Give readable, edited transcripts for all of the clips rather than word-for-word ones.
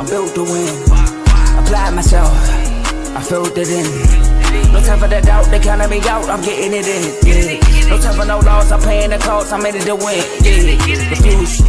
I'm built to win. Apply myself, I filled it in. No time for the doubt, they counted me out, I'm getting it in. Yeah. No time for no loss, I'm paying the cost, I'm in it to win. Yeah. Refuse.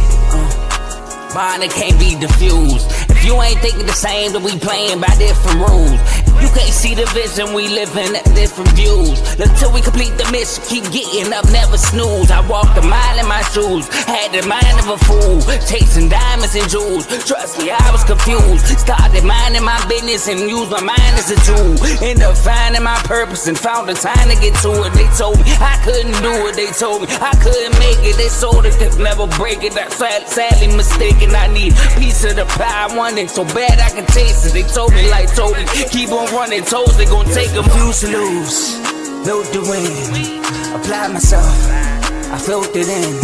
Mine, it can't be diffused. If you ain't thinking the same, then we playing by different rules. You can't see the vision, we living at different views. Until we complete the mission, keep getting up, never snooze. I walked a mile in my shoes, had the mind of a fool, chasing diamonds and jewels. Trust me, I was confused. Started minding my business and used my mind as a tool. Ended up finding my purpose and found the time to get to it. They told me I couldn't do it, they told me I couldn't make it. They sold it, could never break it. That's sadly mistaken. I need a piece of the pie, I want it so bad I can taste it. They told me like Toby, keep on running, toes they gon' take them. Refuse to lose, built to win. Apply myself, I filled it in.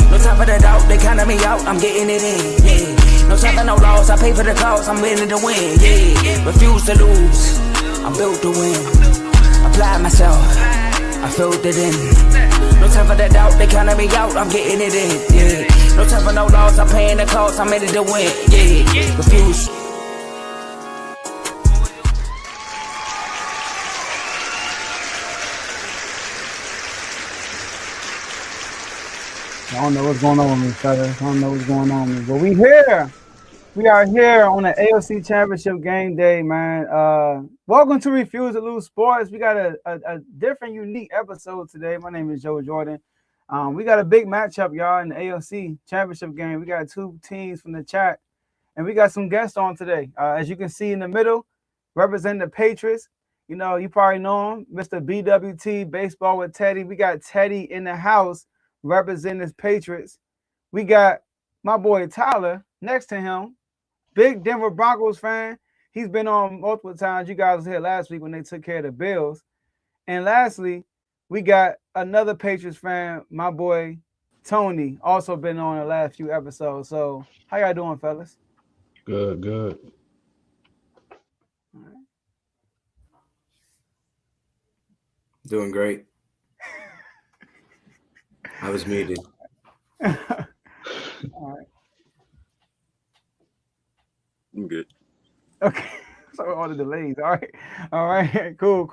No time for the doubt, they counted me out, I'm getting it in. Yeah. No time for no loss, I pay for the cost, I'm winning to win. Yeah. Refuse to lose, I'm built to win. Apply myself, I filled it in. No time for the doubt, they counted me out, I'm getting it in. Yeah. No time for no loss, I'm paying the cost, I'm in it to win. Yeah. Refuse. I don't know what's going on with me, fellas. I don't know what's going on with me. But we here. We are here on the AFC Championship game day, man. Welcome to Refuse to Lose Sports. We got a different, unique episode today. My name is Joe Jordan. We got a big matchup, y'all, in the AFC Championship game. We got two teams from the chat, and we got some guests on today. As you can see in the middle, representing the Patriots. You know, you probably know him, Mr. BWT, Baseball with Teddy. We got Teddy in the house representing his Patriots. We got my boy Tyler next to him, big Denver Broncos fan. He's been on multiple times. You guys was here last week when they took care of the Bills. And lastly, we got another Patriots fan, my boy Tony, also been on the last few episodes. So how y'all doing, fellas? Good. All right. Doing great. I was muted. All right. I'm good. Okay. So all the delays. All right. Cool.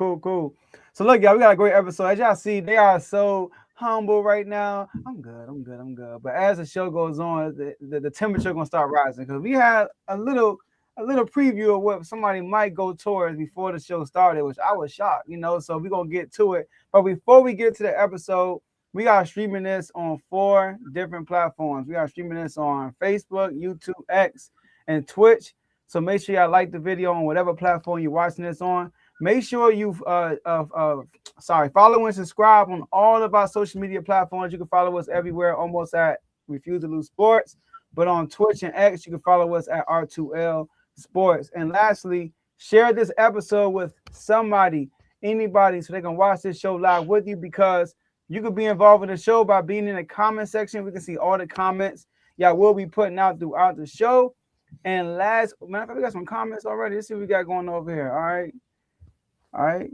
So look, y'all, we got a great episode. As y'all see, they are so humble right now. I'm good. But as the show goes on, the temperature gonna start rising because we had a little preview of what somebody might go towards before the show started, which I was shocked, you know. So we're gonna get to it. But before we get to the episode, we are streaming this on 4 different platforms. We are streaming this on Facebook, YouTube, X, and Twitch. So make sure y'all like the video on whatever platform you're watching this on. Make sure you follow and subscribe on all of our social media platforms. You can follow us everywhere, almost at Refuse to Lose Sports. But on Twitch and X, you can follow us at R2L Sports. And lastly, share this episode with somebody, anybody, so they can watch this show live with you, because you could be involved in the show by being in the comment section. We can see all the comments y'all will be putting out throughout the show. And last, matter of fact, we got some comments already. Let's see what we got going over here. All right.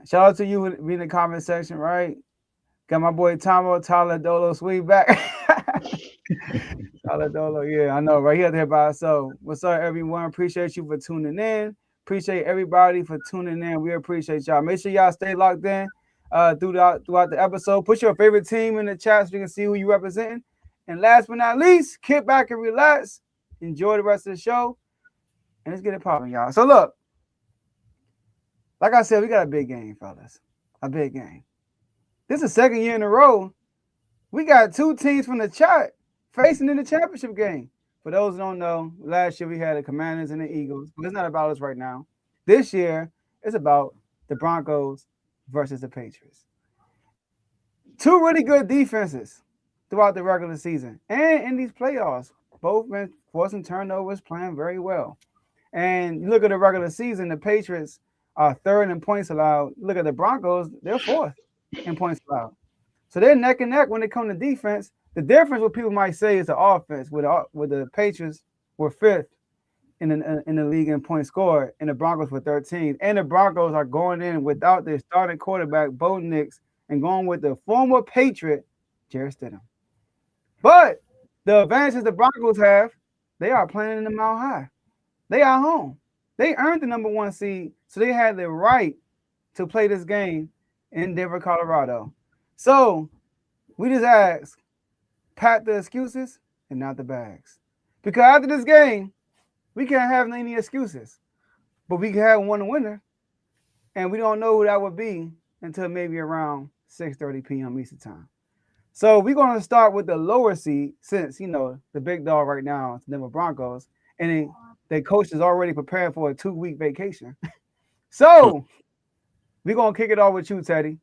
Shout out to you in the comment section, right? Got my boy Tyler Dolo Sweet back. Tyler Dolo, yeah, I know, right here there by ourselves. What's up, everyone? Appreciate you for tuning in. Appreciate everybody for tuning in. We appreciate y'all. Make sure y'all stay locked in throughout the episode. Put your favorite team in the chat so you can see who you representing. And last but not least, kick back and relax. Enjoy the rest of the show. And let's get it popping, y'all. So look, like I said, we got a big game, fellas. A big game. This is the second year in a row. We got 2 teams from the chat facing in the championship game. For those who don't know, last year we had the Commanders and the Eagles. But it's not about us right now. This year, it's about the Broncos versus the Patriots. 2 really good defenses throughout the regular season and in these playoffs. Both been forcing turnovers, playing very well. And you look at the regular season, the Patriots are 3rd in points allowed. Look at the Broncos, they're 4th in points allowed. So they're neck and neck when it comes to defense. The difference, what people might say, is the offense. With the Patriots were 5th in the league in points scored, and the Broncos were 13th. And the Broncos are going in without their starting quarterback, Bo Nix, and going with the former Patriot, Jarrett Stidham. But the advantages the Broncos have They are playing in the Mile High. They are home. They earned the number 1 seed, so they had the right to play this game in Denver, Colorado. So we just ask, pack the excuses and not the bags. Because after this game, we can't have any excuses. But we can have one winner, and we don't know who that would be until maybe around 6:30 p.m. Eastern time. So we're going to start with the lower seed, since, the big dog right now is the Denver Broncos, and their coach is already preparing for a 2-week vacation. So we're going to kick it off with you, Teddy.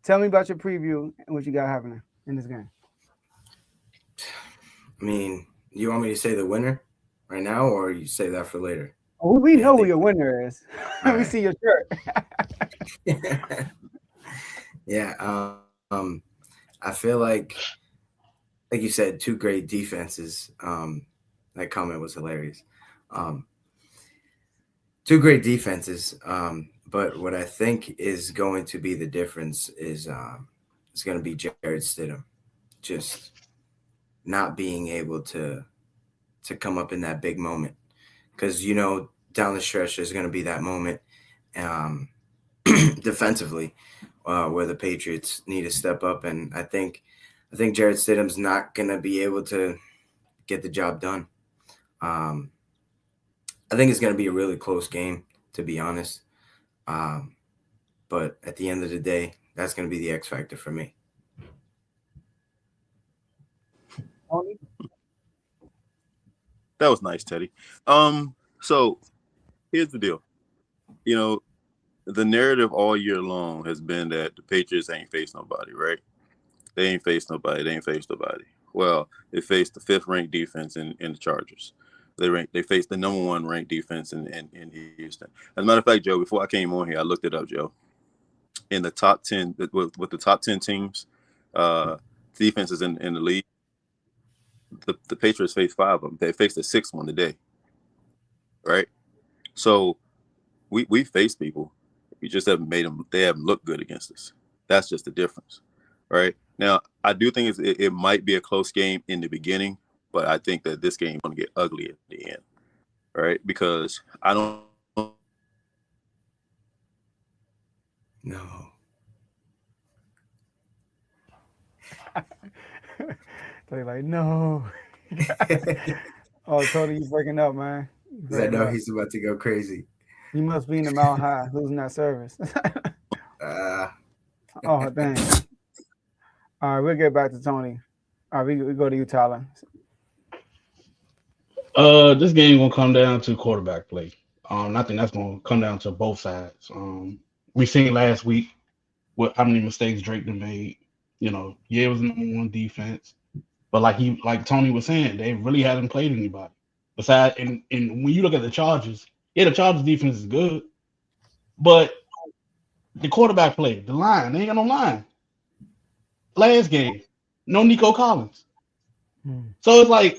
Tell me about your preview and what you got happening in this game. I mean, you want me to say the winner right now, or you say that for later? Oh, we know who your winner is. We Right. see your shirt. Yeah. I feel like you said, 2 great defenses. That comment was hilarious. 2 great defenses. But what I think is going to be the difference is it's going to be Jared Stidham just not being able to come up in that big moment. Because, down the stretch, there's going to be that moment defensively where the Patriots need to step up. And I think Jared Stidham's not going to be able to get the job done. I think it's going to be a really close game, to be honest. But at the end of the day, that's going to be the X factor for me. That was nice, Teddy. So here's the deal. The narrative all year long has been that the Patriots ain't faced nobody, right? They ain't faced nobody. They ain't faced nobody. Well, they faced the 5th ranked defense in the Chargers. They faced the number 1 ranked defense in Houston. As a matter of fact, Joe, before I came on here, I looked it up, Joe. In the top 10, with the top 10 teams, defenses in the league, the Patriots faced 5 of them. They faced the 6th one today, right? So we faced people. We just haven't made them. They haven't looked good against us. That's just the difference, right? Now, I do think it might be a close game in the beginning, but I think that this game is going to get ugly at the end, right? Because I don't. No. They're like, no. Oh, Tony, you breaking up, man. I know he's about to go crazy. You must be in the Mile High losing that service. Oh, dang. All right, we'll get back to Tony. All right, we go to you, Tyler. This game gonna come down to quarterback play. I think that's gonna come down to both sides. We seen last week how many mistakes Drake done made. It was the number 1 defense, but like Tony was saying, they really haven't played anybody besides. And when you look at the Chargers, the Chargers defense is good, but the quarterback play, the line, they ain't got no line. Last game, no Nico Collins. So it's like,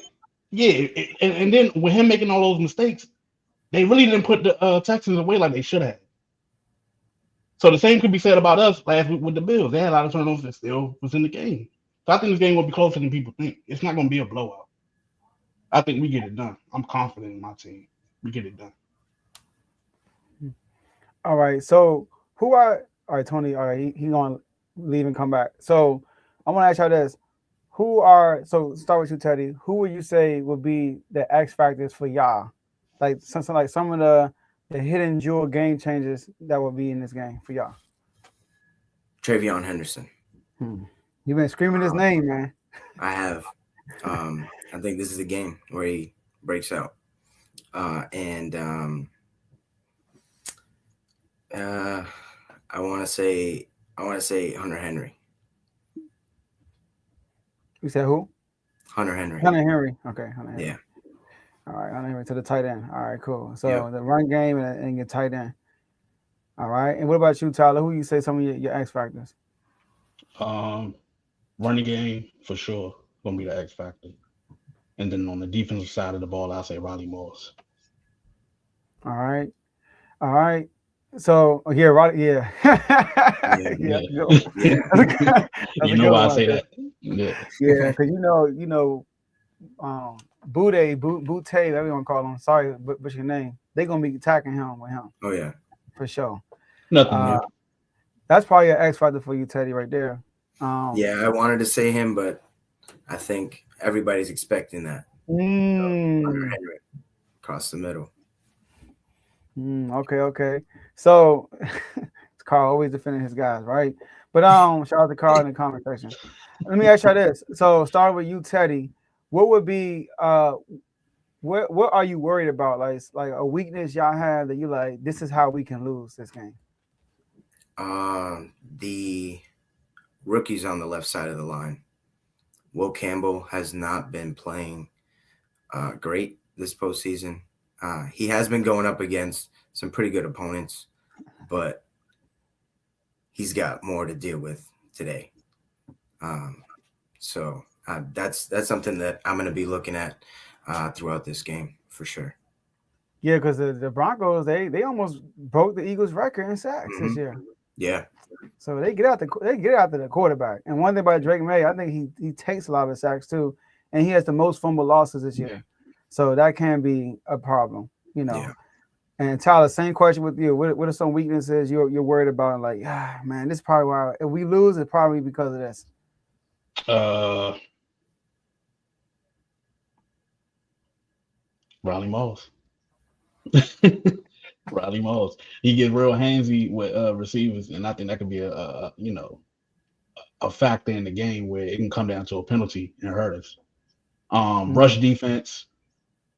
and then with him making all those mistakes, they really didn't put the Texans away like they should have. So the same could be said about us last week with the Bills. They had a lot of turnovers that still was in the game. So I think this game will be closer than people think. It's not going to be a blowout. I think we get it done. I'm confident in my team. We get it done. All right. So all right, Tony, all right, he going to leave and come back. So I want to ask you this. So start with you, Teddy. Who would you say would be the X factors for y'all? Like some of the hidden jewel game changers that will be in this game for y'all. Travion Henderson. You've been screaming his name, man. I have. I think this is the game where he breaks out. And I want to say Hunter Henry. You said who? Hunter Henry. Hunter Henry. Okay, Hunter Henry. Yeah. All right, Hunter Henry to the tight end. All right, cool. So the run game and your tight end. All right. And what about you, Tyler? Who you say some of your X factors? Running game for sure gonna be the X factor, and then on the defensive side of the ball, I'll say Ronnie Morris. All right. So Roddy, yeah. Yeah. That's You know why I say that? Yeah. Yeah, because Boutte, whatever you want to call him. Sorry, what's your name? They're gonna be attacking him with him. Oh yeah, for sure. Nothing new. That's probably an X factor for you, Teddy, right there. Yeah, I wanted to say him, but I think everybody's expecting that. Hunter Henry across the middle. Okay. So Carl always defending his guys, right? But shout out to Carl in the comment section. Let me ask you this. So starting with you, Teddy, what would be what are you worried about? Like a weakness y'all have that you like, this is how we can lose this game. The rookies on the left side of the line. Will Campbell has not been playing great this postseason. He has been going up against some pretty good opponents, but he's got more to deal with today. So that's something that I'm going to be looking at throughout this game for sure. Yeah, because the Broncos they almost broke the Eagles' record in sacks this year. Yeah. So they get after the quarterback. And one thing about Drake May, I think he takes a lot of sacks too, and he has the most fumble losses this year. So that can be a problem, you know. Yeah. And Tyler, same question with you. What are some weaknesses you're worried about? Like, man, this is probably why if we lose, it's probably because of this. Riley Moss. Riley Moss. He gets real handsy with receivers, and I think that could be a factor in the game where it can come down to a penalty and hurt us. Rush defense.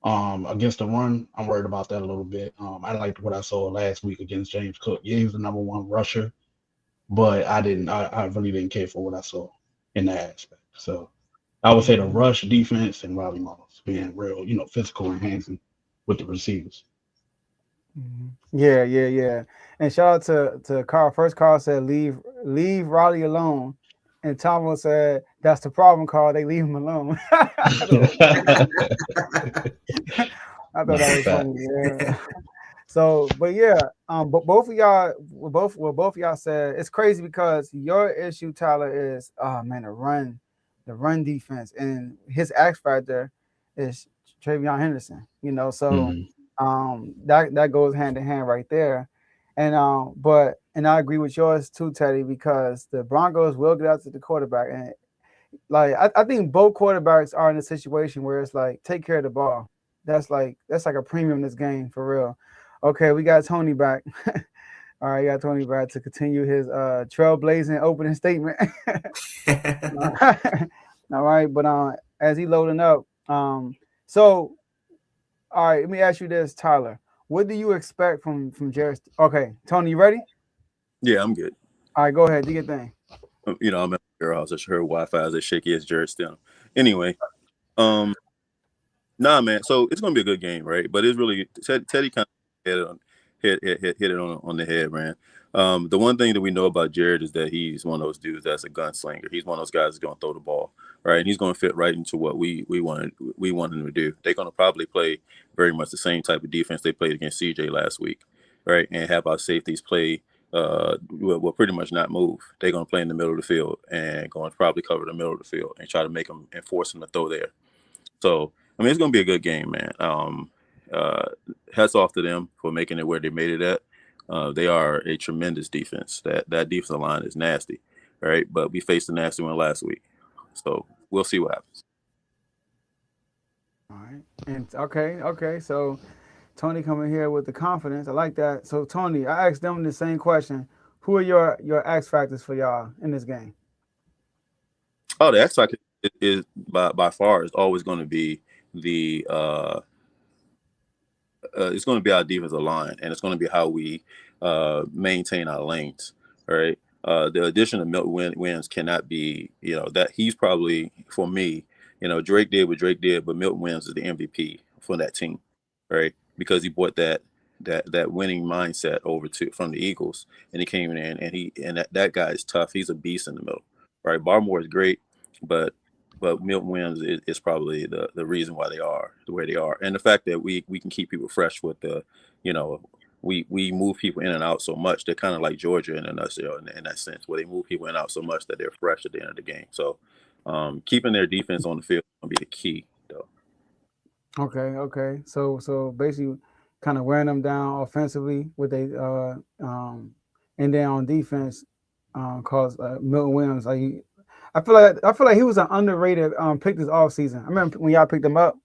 Against the run, I'm worried about that a little bit. I liked what I saw last week against James Cook. Yeah, he was the number one rusher, but I really didn't care for what I saw in that aspect. So I would say the rush defense and Riley Moss being real, physical and handsy with the receivers. Yeah. And shout out to Carl. First, Carl said leave Riley alone. And Tom said, that's the problem, Carl. They leave him alone. I thought that was funny. Yeah. So, but yeah, but both of y'all said, it's crazy because your issue, Tyler, is the run defense, and his X factor is Travion Henderson. So that goes hand in hand right there. And and I agree with yours too, Teddy, because the Broncos will get out to the quarterback, and like I think both quarterbacks are in a situation where it's like take care of the ball. That's like a premium in this game for real. Okay, we got Tony back. All right, got Tony back to continue his trailblazing opening statement. All right, but as he loading up, so all right, let me ask you this, Tyler. What do you expect from Jared? Okay, Tony, you ready? Yeah, I'm good. All right, go ahead. Do your thing. I'm at your house. I just heard Wi-Fi is as shaky as Jared Stidham. Anyway, man. So it's gonna be a good game, right? But it's really Teddy kind of hit it on the head, man. The one thing that we know about Jared is that he's one of those dudes that's a gunslinger. He's one of those guys that's gonna throw the ball, right? And he's gonna fit right into what we want him to do. They're gonna probably play very much the same type of defense they played against CJ last week, right? And have our safeties play. Will pretty much not move. They're going to play in the middle of the field and going to probably cover the middle of the field and try to make them and force them to throw there. So, I mean, it's going to be a good game, man. Hats off to them for making it where they made it at. They are a tremendous defense. That defensive line is nasty, right? But we faced a nasty one last week. So, we'll see what happens. All right. And okay. So, Tony coming here with the confidence. I like that. So, Tony, I asked them the same question. Who are your X factors for y'all in this game? Oh, the X factor is by far is always going to be the it's going to be our defensive line, and it's going to be how we maintain our lanes. All right. The addition of Milton Williams cannot be, that he's probably, for me, Drake did what Drake did, but Milton Williams is the MVP for that team, right? Because he brought that winning mindset over from the Eagles, and he came in and that guy is tough. He's a beast in the middle, right? Barmore is great, but Milton Williams is probably the reason why they are the way they are, and the fact that we can keep people fresh with the, we move people in and out so much. They're kind of like Georgia in a nutshell in that sense, where they move people in and out so much that they're fresh at the end of the game. So keeping their defense on the field is going to be the key, though. Okay. So basically, kind of wearing them down offensively with and then on defense, cause Milton Williams. I feel like he was an underrated pick this offseason. I remember when y'all picked him up,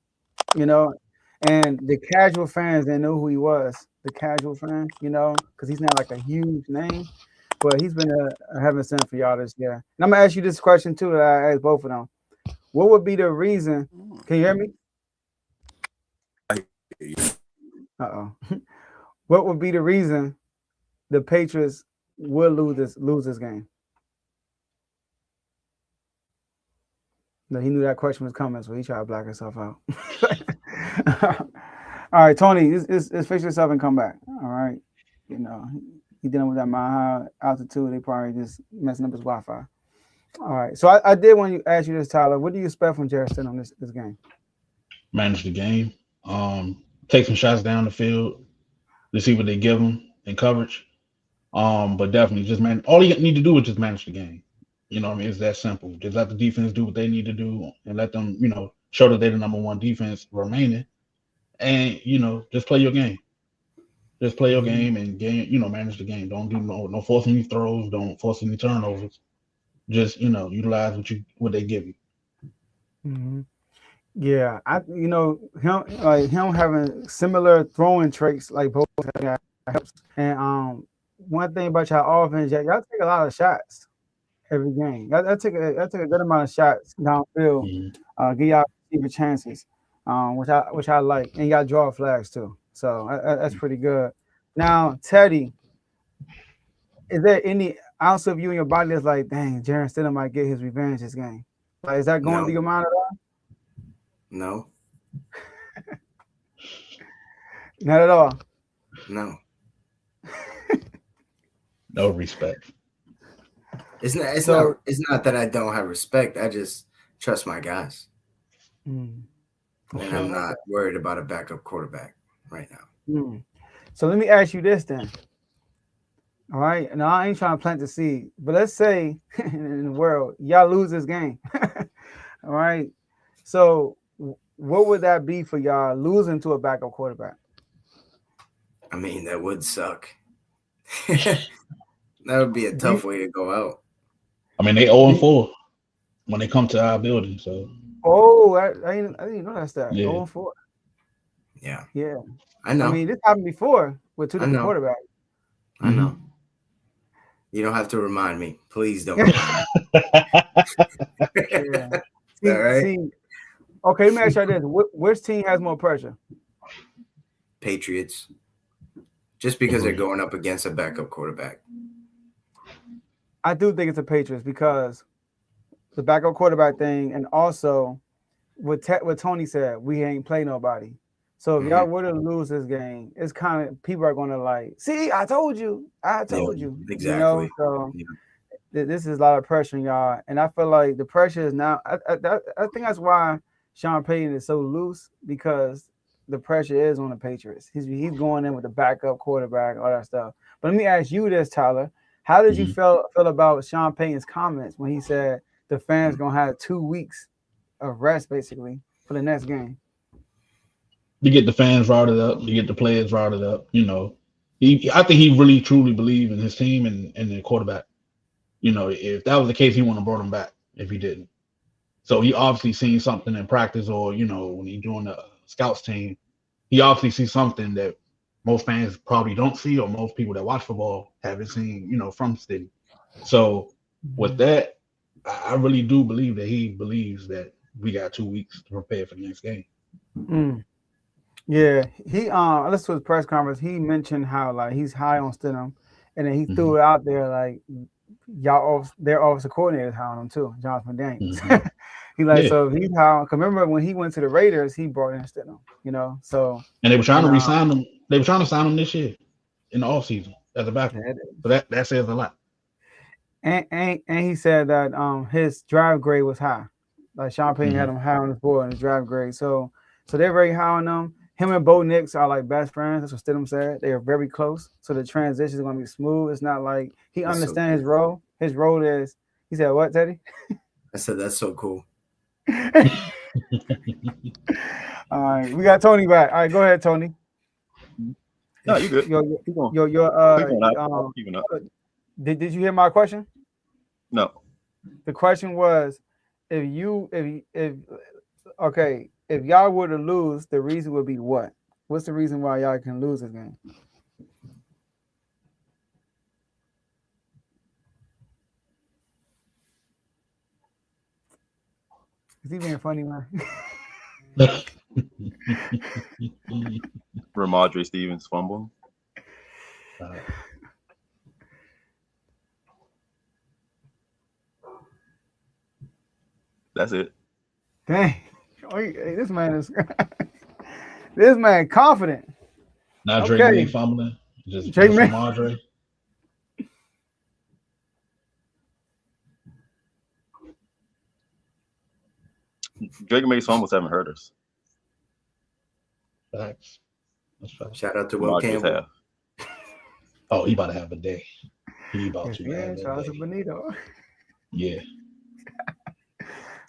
and the casual fans didn't know who he was. The casual fans, because he's not like a huge name, but he's been a heaven sent for y'all this year. And I'm gonna ask you this question too that I asked both of them. What would be the reason? Can you hear me? Uh-oh. What would be the reason the Patriots will lose this game? No, he knew that question was coming, so he tried to black himself out. All right, Tony, it's fix yourself and come back. All right. He dealing with that mile high altitude. They probably just messing up his Wi-Fi. All right. So I did want to ask you this, Tyler. What do you expect from Jared Stidham this game? Manage the game. Take some shots down the field to see what they give him in coverage. But definitely just all you need to do is just manage the game. You know what I mean? It's that simple. Just let the defense do what they need to do and let them, show that they're the number one defense remaining. And, just play your game. Just play your game and manage the game. Don't do no force any throws. Don't force any turnovers. Just, utilize what they give you. Mm-hmm. Yeah, him having similar throwing traits like both guys helps. And one thing about y'all offense, y'all take a lot of shots every game. Y'all take a good amount of shots downfield. Give y'all receiver chances, which I like, and y'all draw flags too. So that's pretty good. Now, Teddy, is there any ounce of you in your body that's like, dang, Jared Stidham might get his revenge this game? Like, is that going through your mind at all? No. Not at all. No. No respect. It's not that I don't have respect. I just trust my guys. And I'm not worried about a backup quarterback right now. So let me ask you this then. All right. Now I ain't trying to plant the seed, but let's say in the world, y'all lose this game. All right. So what would that be for y'all losing to a backup quarterback? I mean, that would suck. That would be a tough way to go out. I mean, they 0-4 when they come to our building. So. I didn't know that's that. 0-4. Yeah. Yeah. I know. I mean, this happened before with two different quarterbacks. I know. You don't have to remind me. Please don't remind me. Yeah. All right. See, okay, let me ask you this. Which team has more pressure? Patriots. Just because they're going up against a backup quarterback. I do think it's the Patriots because the backup quarterback thing, and also what Tony said, we ain't play nobody. So if y'all were to lose this game, it's kind of people are going to like, see, I told you. Exactly. So this is a lot of pressure on y'all, and I feel like the pressure is now. I think that's why Sean Payton is so loose, because the pressure is on the Patriots. He's going in with the backup quarterback, all that stuff. But let me ask you this, Tyler. How did you feel about Sean Payton's comments when he said the fans gonna have 2 weeks of rest basically for the next game? You get the fans routed up, you get the players routed up. I think he really truly believed in his team and the quarterback. If that was the case, he wouldn't have brought him back if he didn't. So he obviously seen something in practice, or when he joined the scouts team, he obviously sees something that most fans probably don't see, or most people that watch football haven't seen, from City. So with that, I really do believe that he believes that we got 2 weeks to prepare for the next game. Yeah, he I listened to his press conference. He mentioned how like he's high on Stidham, and then he threw it out there like their offensive coordinator is high on him too, Jonathan McDaniels. So if he's high. Cause remember when he went to the Raiders, he brought in Stidham. So and they were trying to re-sign him. They were trying to sign him this year in the offseason as a backup. So that says a lot. And he said that his drive grade was high. Like Sean Payton had him high on his board in his drive grade. So they're very high on them. Him and Bo Nix are like best friends. That's what Stidham said. They are very close. So the transition is going to be smooth. It's not like he understands his role. His role is, he said, what, Teddy? I said, that's so cool. All right, we got Tony back. All right, go ahead, Tony. No, you good. Keep going. Keep going. I'll keep it up. Did you hear my question? No. The question was, if y'all were to lose, the reason would be what? What's the reason why y'all can lose this game? Is he being funny, man? Ramondre Stevens fumble. That's it. Dang. This man is this man confident. Not Drake May fumbling. Just Ramondre. Drake May's fumbles haven't hurt us. Facts. That's facts. Shout out to Will Campbell. Oh, he about to have a day. He about to have a day. Shout out to Benito. Yeah.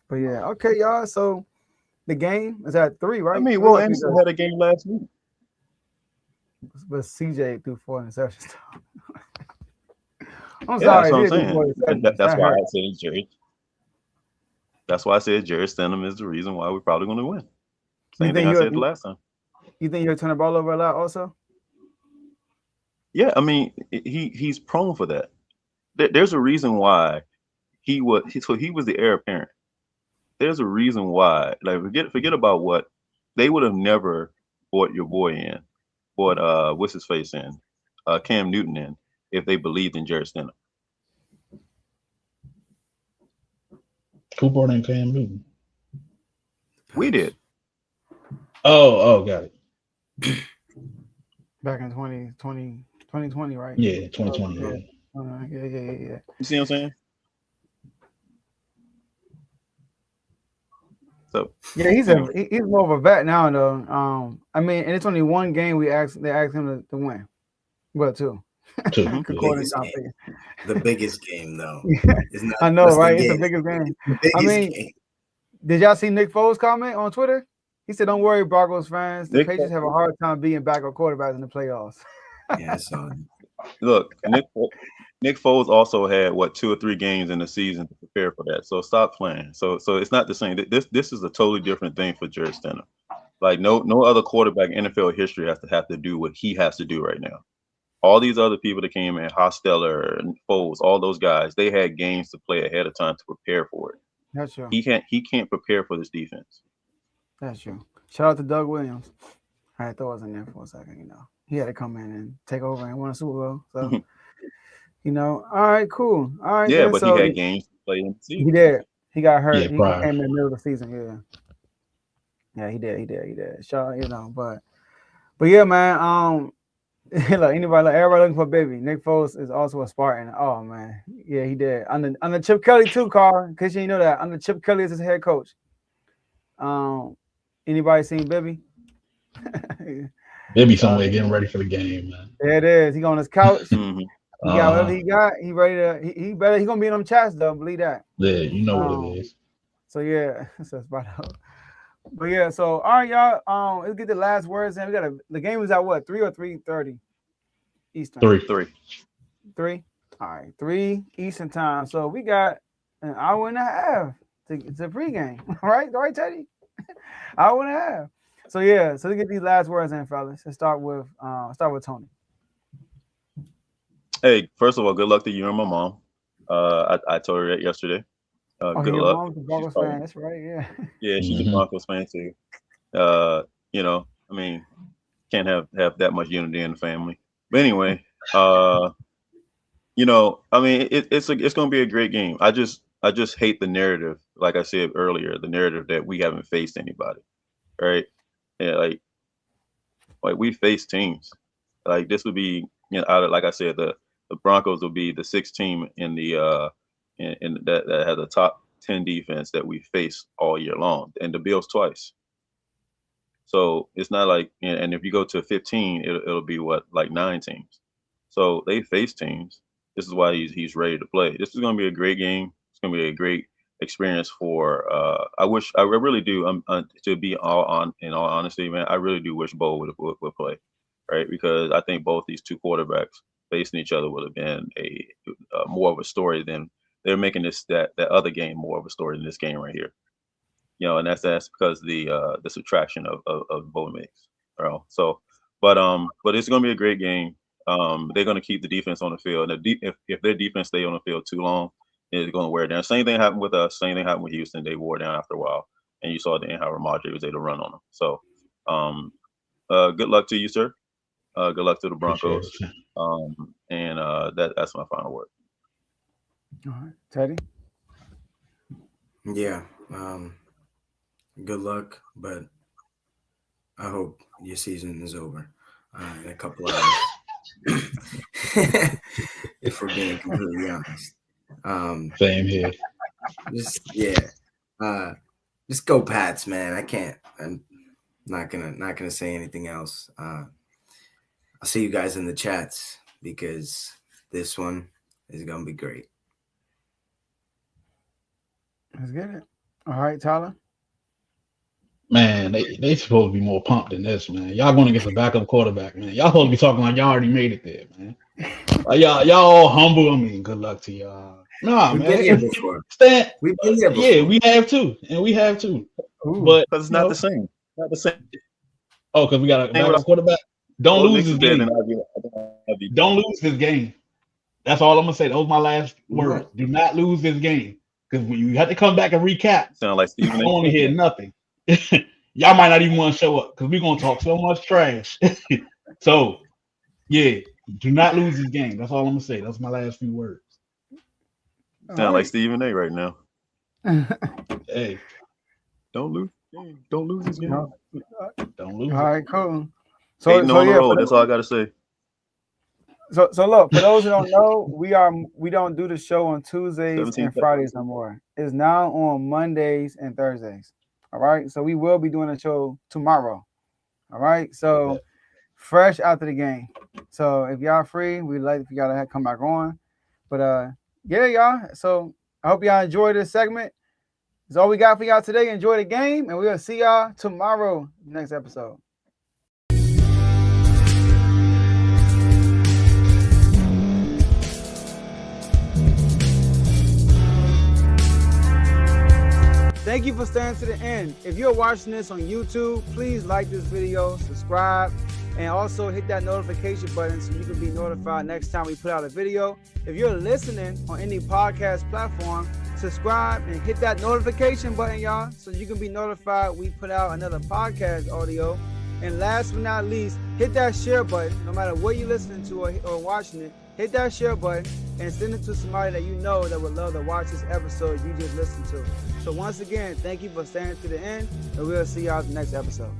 But yeah, okay, y'all. So the game is at 3, right? I mean, Will Anderson had a game last week. But CJ threw 4 interceptions. I'm sorry. That's what I'm saying. That's why I said Jared. That's why I said Jared Stenham is the reason why we're probably going to win. Same thing I said the last time. You think he'll turn the ball over a lot also? Yeah, I mean, he's prone for that. There's a reason why he was the heir apparent. There's a reason why. Like, forget about what they would have never brought your boy in, brought what's his face in, Cam Newton in, if they believed in Jared Stenham. Who brought in Cam Newton? We did. Oh, got it. Back in 2020, right? Yeah, 2020. Yeah. You see what I'm saying? So yeah, he's more of a vet now though. I mean, and it's only one game they asked him to win. Well, two. The biggest game though. I know, right? It's the biggest game. Game. Did y'all see Nick Foles' comment on Twitter? He said, "Don't worry, Broncos fans. The Patriots have a hard time being backup quarterbacks in the playoffs." Yeah, I saw it. Look, Nick Foles also had 2 or 3 games in the season to prepare for that. So stop playing. So it's not the same. This is a totally different thing for Jared Stenham. Like no other quarterback in NFL history has to do what he has to do right now. All these other people that came in, Hostetler and Foles, all those guys, they had games to play ahead of time to prepare for it. That's true. He can't prepare for this defense. That's true. Shout out to Doug Williams. I had to throw us in there for a second, He had to come in and take over and win a Super Bowl. So, all right, cool. All right. Yeah, but he had games to play in the season. He did. He got hurt. Yeah, he came in the middle of the season. Yeah, he did. Shout out, but yeah, man. Everybody looking for a baby. Nick Foles is also a Spartan. Oh man, yeah, he did. Under Chip Kelly too, Carl. In case you didn't know that, under Chip Kelly is his head coach. Anybody seen Bibby? Bibby somewhere getting ready for the game, man. There it is. He on his couch. Mm-hmm. He got whatever he got. He ready to. He better. He gonna be in them chats though. Believe that. Yeah, you know what it is. So yeah, so it's about up. But yeah, so all right, y'all. Let's get the last words in. The game is at what? 3 or 3:30 Eastern. 3. All right, 3 Eastern time. So we got an hour and a half to pregame. Right, Teddy? Hour and a half. So yeah, so let's get these last words in, fellas. Let's start with Tony. Hey, first of all, good luck to you and my mom. I told her that yesterday. Good luck. Mom's a Broncos fan. That's right. Yeah. Yeah, she's a Broncos fan too. I mean, can't have that much unity in the family. But anyway, I mean, it's going to be a great game. I just hate the narrative. Like I said earlier, the narrative that we haven't faced anybody, right? Yeah, like we face teams. Like this would be, like I said, the Broncos will be the 6th team in the in that has a top 10 defense that we face all year long, and the Bills twice. So it's not like, and if you go to 15, it'll be like 9 teams. So they face teams. This is why he's ready to play. This is going to be a great game. It's going to be a great experience for. I really do. To be in all honesty, man, I really do wish Bo would play, right? Because I think both these two quarterbacks facing each other would have been a more of a story than they're making that other game more of a story than this game right here. And that's because the subtraction of Bo makes. So, but it's going to be a great game. They're going to keep the defense on the field. And if their defense stay on the field too long, it's going to wear down. Same thing happened with us. Same thing happened with Houston. They wore down after a while, and you saw at the end how Ramondre was able to run on them. So, good luck to you, sir. Good luck to the Broncos. And that's my final word. All right, Teddy. Yeah. Good luck, but I hope your season is over in a couple hours. If we're being completely honest. Same here. Just go Pats, man. I'm not gonna say anything else. I'll see you guys in the chats because this one is gonna be great. Let's get it. All right, Tyler. Man, they supposed to be more pumped than this, man. Y'all going against a backup quarterback, man. Y'all supposed to be talking like y'all already made it there, man. Like y'all all humble. I mean, good luck to y'all. Nah, We've man. been here before. We've been here before. Yeah, we have too. Ooh. But because it's not the same. Not the same. Oh, because we got a backup quarterback. Don't lose this game. Don't lose this game. That's all I'm gonna say. That was my last word. Do not lose this game. Because when you have to come back and recap, sound like Stephen. I don't want to hear nothing. Y'all might not even want to show up because we're gonna talk so much trash. So, yeah, do not lose this game. That's all I'm gonna say. That's my last few words. Sound like Stephen A. right now. Hey, don't lose this game. Don't lose. All right, cool. So on the road. That's all I gotta say. So look, for those who don't know, we don't do the show on Tuesdays and Fridays no more. It's now on Mondays and Thursdays. All right. So we will be doing a show tomorrow. All right. So fresh after the game. So if y'all free, we'd like if you gotta come back on. But yeah, y'all. So I hope y'all enjoyed this segment. That's all we got for y'all today. Enjoy the game, and we'll see y'all tomorrow, next episode. Thank you for staying to the end. If you're watching this on YouTube, please like this video, subscribe, and also hit that notification button so you can be notified next time we put out a video. If you're listening on any podcast platform, subscribe and hit that notification button, y'all, so you can be notified we put out another podcast audio. And last but not least, hit that share button. No matter what you're listening to or watching it, hit that share button and send it to somebody that you know that would love to watch this episode you just listened to. So once again, thank you for staying to the end, and we'll see y'all in the next episode.